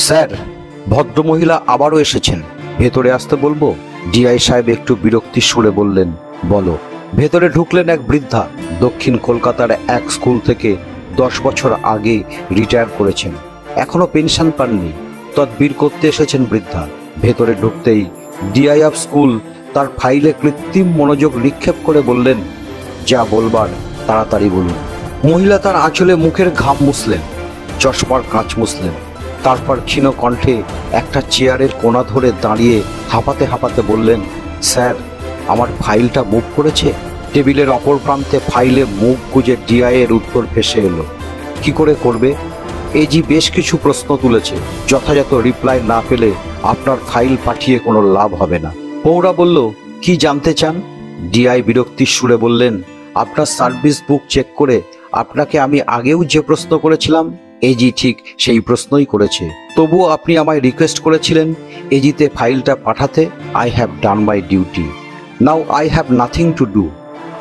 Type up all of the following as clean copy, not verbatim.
Sir, ভদ্রমহিলা আবারও এসেছেন, ভেতরে আসতে বলবো? ডিআই সাহেব একটু বিরক্তির সুরে বললেন, বলো। ভেতরে ঢুকলেন এক বৃদ্ধা। দক্ষিণ কলকাতার এক স্কুল থেকে 10 বছর আগে রিটায়ার করেছেন, এখনো পেনশন পাননি। তদবির করতে এসেছেন বৃদ্ধা। ভেতরে ঢুকতেই ডিআই অফ স্কুল তার ফাইলে কৃত্রিম মনোযোগ নিক্ষেপ করে বললেন, যা বলবার তাড়াতাড়ি বলুন। মহিলা তার আঁচলে মুখের ঘাম মুছলেন, চশমার কাঁচ মুছলেন, তারপর ক্ষীণ কণ্ঠে একটা চেয়ারের কোণা ধরে দাঁড়িয়ে হাঁপাতে হাঁপাতে বললেন, স্যার, আমার ফাইলটা মুভ করেছে। টেবিলের অপর প্রান্তে ফাইলে মুখ গুজে ডিআই এর উত্তর ভেসে এলো। কি করে করবে? এজি বেশ কিছু প্রশ্ন তুলেছে, যথাযথ রিপ্লাই না পেলে আপনার ফাইল পাঠিয়ে কোনো লাভ হবে না। পৌরা বলল, কি জানতে চান? ডিআই বিরক্তির সুরে বললেন, আপনার সার্ভিস বুক চেক করে আপনাকে আমি আগেও যে প্রশ্ন করেছিলাম, এজি ঠিক সেই প্রশ্নই করেছে। তবুও আপনি আমায় রিকোয়েস্ট করেছিলেন এজিতে ফাইলটা পাঠাতে। I have done my duty, now I have nothing to do.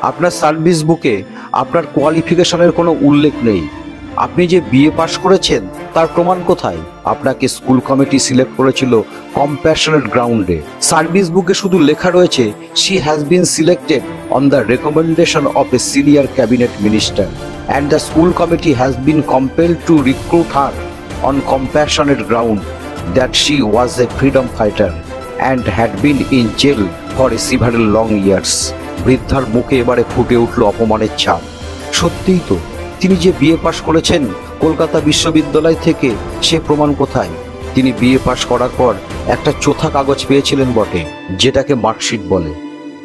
আপনার সার্ভিস বুকে আপনার কোয়ালিফিকেশনের কোনো উল্লেখ নেই। আপনি যে বিএ পাশ করেছেন তার প্রমাণ কোথায়? আপনাকে স্কুল কমিটি সিলেক্ট করেছিল কম্প্যাশনেট গ্রাউন্ডে। সার্ভিস বুকে শুধু লেখা রয়েছে, she has been selected on the recommendation of a senior cabinet minister and the school committee has been compelled to recruit her on compassionate ground that she was a freedom fighter and had been in jail for several long years. বৃদ্ধার মুখে এবারে ফুটে উঠল অপমানের ছাপ। সত্যিই তো, তিনি যে বিএ পাশ করেছেন কলকাতা বিশ্ববিদ্যালয় থেকে, সে প্রমাণ কোথায়? তিনি বিএ পাশ করার পর একটা চোথা কাগজ পেয়েছিলেন বটে, যেটাকে মার্কশিট বলে,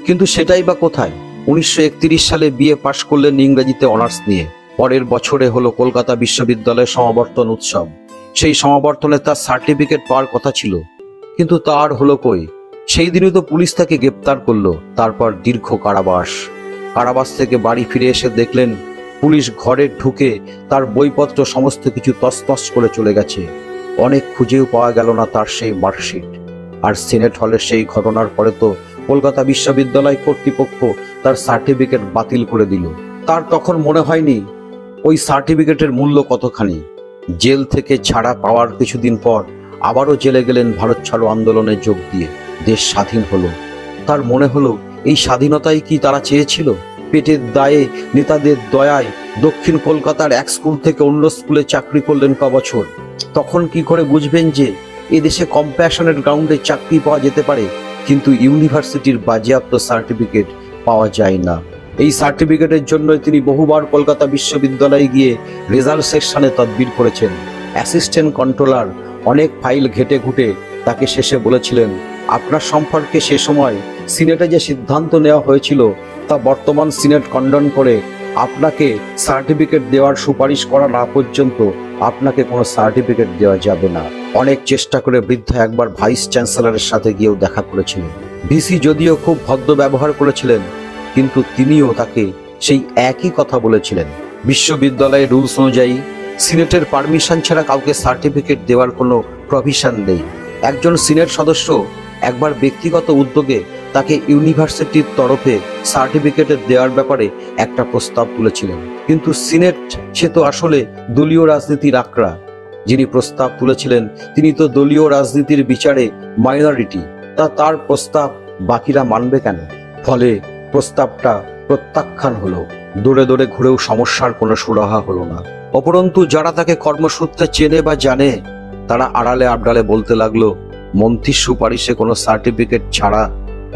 কিন্তু সেটাই বা কোথায়? 1931 সালে বিএ পাশ করলেন ইংরেজিতে অনার্স নিয়ে। পরের বছরে হলো কলকাতা বিশ্ববিদ্যালয়ের সমাবর্তন উৎসব। সেই সমাবর্তনে তার সার্টিফিকেট পাওয়ার কথা ছিল, কিন্তু তার হলো কই? সেই দিনই তো পুলিশ তাকে গ্রেপ্তার করলো। তারপর দীর্ঘ কারাবাস। কারাবাস থেকে বাড়ি ফিরে এসে দেখলেন পুলিশ ঘরে ঢুকে তার বইপত্র সমস্ত কিছু তছনছ করে চলে গেছে। অনেক খুঁজেও পাওয়া গেল না তার সেই মার্কশিট। আর সিনেট হলের সেই ঘটনার পরে তো কলকাতা বিশ্ববিদ্যালয় কর্তৃপক্ষ তার সার্টিফিকেট বাতিল করে দিল। তার তখন মনে হয়নি ওই সার্টিফিকেটের মূল্য কতখানি। জেল থেকে ছাড়া পাওয়ার কিছুদিন পর আবারও জেলে গেলেন ভারত ছাড়ো আন্দোলনে যোগ দিয়ে। দেশ স্বাধীন হলো। তার মনে হলো এই স্বাধীনতাই কি তারা চেয়েছিল? পেটের দায়ে, নেতাদের দয়ায় দক্ষিণ কলকাতার এক স্কুল থেকে অন্য স্কুলে চাকরি করলেন কবছর। তখন কি করে বুঝবেন যে এদেশে কম্প্যাশনেট গ্রাউন্ডে চাকরি পাওয়া যেতে পারে, কিন্তু ইউনিভার্সিটির বাজেয়াপ্ত সার্টিফিকেট পাওয়া যায় না? এই সার্টিফিকেটের জন্য তিনি বহুবার কলকাতা বিশ্ববিদ্যালয়ে গিয়ে রেজাল্ট সেকশনে তদবির করেছেন। অ্যাসিস্ট্যান্ট কন্ট্রোলার অনেক ফাইল ঘেটে ঘুটে তাকে শেষে বলেছিলেন, আপনার সম্পর্কে সে সময় সিনেটে যে সিদ্ধান্ত নেওয়া হয়েছিল তা বর্তমান সিনেট খণ্ডন করে আপনাকে সার্টিফিকেট দেওয়ার সুপারিশ করা না পর্যন্ত আপনাকে কোনো সার্টিফিকেট দেওয়া যাবে না। অনেক চেষ্টা করে বৃদ্ধা একবার ভাইস চ্যান্সেলরের সাথে গিয়েও দেখা করেছিলেন। ভিসি যদিও খুব ভদ্র ব্যবহার করেছিলেন, কিন্তু তিনিও তাকে সেই একই কথা বলেছিলেন। বিশ্ববিদ্যালয়ের রুলস অনুযায়ী সিনেটের পারমিশন ছাড়া কাউকে সার্টিফিকেট দেওয়ার কোনো প্রভিশন নেই। একজন সিনেট সদস্য একবার ব্যক্তিগত উদ্যোগে তাকে ইউনিভার্সিটির তরফে সার্টিফিকেট দেওয়ার ব্যাপারে একটা প্রস্তাব তুলেছিলেন, কিন্তু সিনেট সে তো আসলে দলীয় রাজনীতির আকড়া। যিনি প্রস্তাব তুলেছিলেন তিনি তো দলীয় রাজনীতির বিচারে মাইনরিটি। তার প্রস্তাব বাকিরা মানবে কেন? ফলে প্রস্তাবটা প্রত্যাখ্যান হলো। দৌড়ে দৌড়ে ঘুরেও সমস্যার কোনো সুরাহা হলো না। অপরন্তু যারা তাকে কর্মসূত্রে চেনে বা জানে, তারা আড়ালে আবডালে বলতে লাগলো, মন্ত্রীর সুপারিশে কোনো সার্টিফিকেট ছাড়া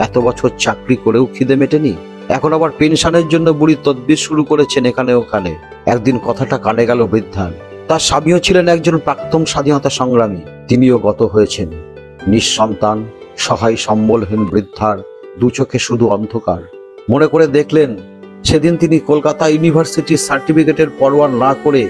এত বছর চাকরি করেও খিদে মেটেনি, এখন আবার পেনশনের জন্য বুড়ি তদবির শুরু করেছেন এখানে ওখানে। একদিন কথাটা কানে গেল বৃদ্ধার। তার স্বামীও ছিলেন একজন প্রাক্তন স্বাধীনতা সংগ্রামী। তিনিও গত হয়েছেন। নিঃসন্তান, সহায় সম্বলহীন বৃদ্ধার দু চোখে শুধু অন্ধকার। মনে করে দেখলেন সেদিন তিনি কলকাতা ইউনিভার্সিটির সার্টিফিকেটের পরোয়া না করে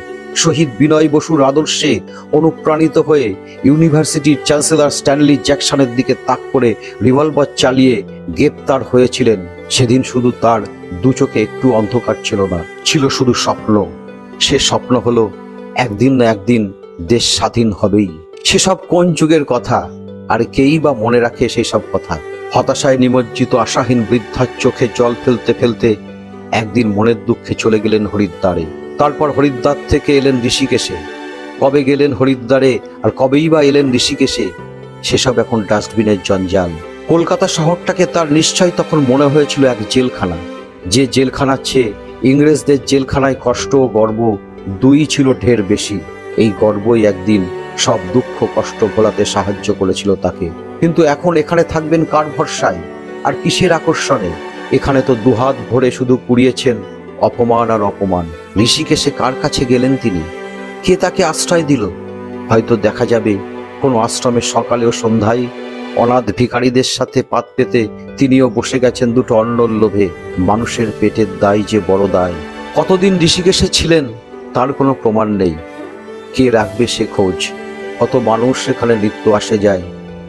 শহীদ বিনয় বসুর আদর্শে অনুপ্রাণিত হয়ে ইউনিভার্সিটির চ্যান্সেলর স্ট্যানলি জ্যাকসনের দিকে তাক করে রিভলভার চালিয়ে গ্রেপ্তার হয়েছিলেন। সেদিন শুধু তার দু চোখে একটু অন্ধকার ছিল না, ছিল শুধু স্বপ্ন। সে স্বপ্ন হলো একদিন না একদিন দেশ স্বাধীন হবেই। সেসব কোন যুগের কথা, আর কেই বা মনে রাখে সেই সব কথা? হতাশায় নিমজ্জিত আশাহীন বৃদ্ধার চোখে জল ফেলতে ফেলতে একদিন মনের দুঃখে চলে গেলেন হরিদ্বারে। তারপর হরিদ্বার থেকে এলেন ঋষিকেশে। কবে গেলেন হরিদ্বারে আর কবেই বা এলেন ঋষিকেশে, সেসব এখন ডাস্টবিনের জঞ্জাল। কলকাতা শহরটাকে তার নিশ্চয় তখন মনে হয়েছিল এক জেলখানা, যে জেলখানার চেয়ে ইংরেজদের জেলখানায় কষ্ট ও গর্ব দুই ছিল ঢের বেশি। এই গর্বই একদিন সব দুঃখ কষ্ট ভোলাতে সাহায্য করেছিল তাকে। কিন্তু এখন এখানে থাকবেন কার ভরসায় আর কিসের আকর্ষণে? এখানে তো দুহাত ভরে শুধু কুড়িয়েছেন অপমান আর অপমান। ঋষিকেশে কার কাছে গেলেন তিনি? কে তাকে আশ্রয় দিল? হয়তো দেখা যাবে কোনো আশ্রমের সকালে ও সন্ধ্যায় অনাথ ভিখারীদের সাথে পাত পেতে তিনিও বসে গেছেন দুটো অন্নর লোভে। মানুষের পেটের দায় যে বড় দায়। কতদিন ঋষিকেশে ছিলেন তার কোনো প্রমাণ নেই। কে রাখবে সে খোঁজ? কত মানুষ সেখানে নিত্য আসে যায়।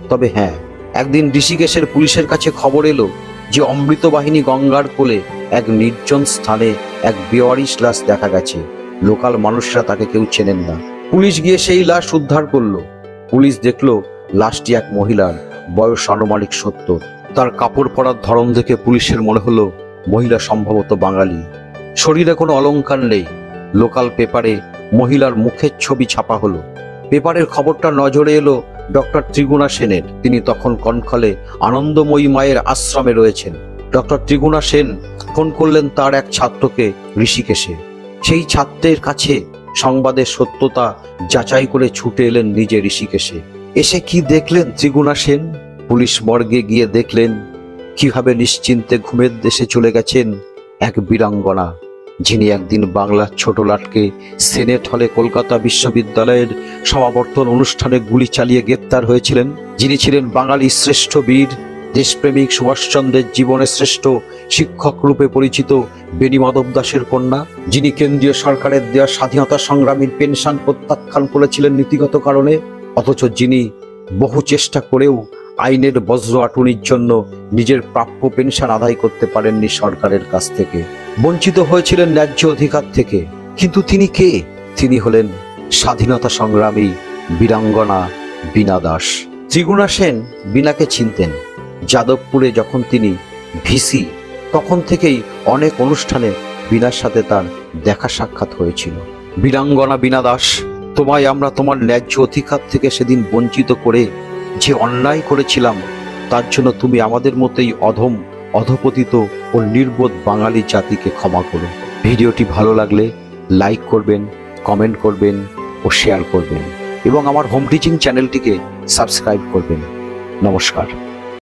তবে হ্যাঁ, একদিন ঋষিকেশের পুলিশের কাছে খবর এলো যে অমৃত বাহিনী গঙ্গার কোলে এক নির্জন স্থানে এক বেওয়ারিশ লাশ দেখা গেছে। লোকাল মানুষরা তাকে কেউ চেনেন না। পুলিশ গিয়ে সেই লাশ উদ্ধার করলো। পুলিশ দেখলো লাশটি এক মহিলার, বয়স আনুমানিক 70। তার কাপড় পরার ধরন দেখে পুলিশের মনে হলো মহিলা সম্ভবত বাঙালি। শরীরে কোনো অলংকার নেই। লোকাল পেপারে মহিলার মুখের ছবি ছাপা হলো। পেপারের খবরটা নজরে এলো ডক্টর ত্রিগুণা সেনের। তিনি তখন কনখলে আনন্দময়ী মায়ের আশ্রমে রয়েছেন। ডক্টর ত্রিগুণা সেন ফোন করলেন তার এক ছাত্রকে ঋষিকেশে। সেই ছাত্রের কাছে সংবাদের সত্যতা যাচাই করে ছুটে এলেন নিজে ঋষিকেশে। এসে কি দেখলেন ত্রিগুণা সেন? পুলিশ মর্গে গিয়ে দেখলেন কিভাবে নিশ্চিন্তে ঘুমের দেশে চলে গেছেন এক বীরাঙ্গনা, যিনি একদিন বাংলার ছোট লাটকে সেনেট হলে কলকাতা বিশ্ববিদ্যালয়ের সমাবর্তন অনুষ্ঠানে গুলি চালিয়ে গ্রেপ্তার হয়েছিলেন, যিনি ছিলেন বাঙালির শ্রেষ্ঠ বীর, দেশপ্রেমিক সুভাষচন্দ্রের জীবনের শ্রেষ্ঠ শিক্ষক রূপে পরিচিত বেণী মাধব দাসের কন্যা, যিনি কেন্দ্রীয় সরকারের দেওয়া স্বাধীনতা সংগ্রামীর পেনশন প্রত্যাখ্যান করেছিলেন নীতিগত কারণে, অথচ যিনি বহু চেষ্টা করেও আইনের বজ্র আটুনির জন্য নিজের প্রাপ্য পেনশন আদায় করতে পারেননি সরকারের কাছ থেকে, বঞ্চিত হয়েছিলেন ন্যায্য অধিকার থেকে। কিন্তু তিনি কে? তিনি হলেন স্বাধীনতা সংগ্রামী বীরাঙ্গনা বীণা দাস। ত্রিগুণা সেন বীণাকে চিনতেন। যাদবপুরে যখন তিনি ভিসি, তখন থেকেই অনেক অনুষ্ঠানে বীণার সাথে তার দেখা সাক্ষাৎ হয়েছিল। বীরাঙ্গনা বীণা দাস, তোমায় আমরা তোমার ন্যায্য অধিকার থেকে সেদিন বঞ্চিত করে যে অন্যায় করেছিলাম, তার জন্য তুমি আমাদের মতোই অধম, অধপতিত ও নির্বোধ বাঙালি জাতিকে ক্ষমা করো। ভিডিওটি ভালো লাগলে লাইক করবেন, কমেন্ট করবেন ও শেয়ার করবেন এবং আমার হোম টিচিং চ্যানেলটিকে সাবস্ক্রাইব করবেন। নমস্কার।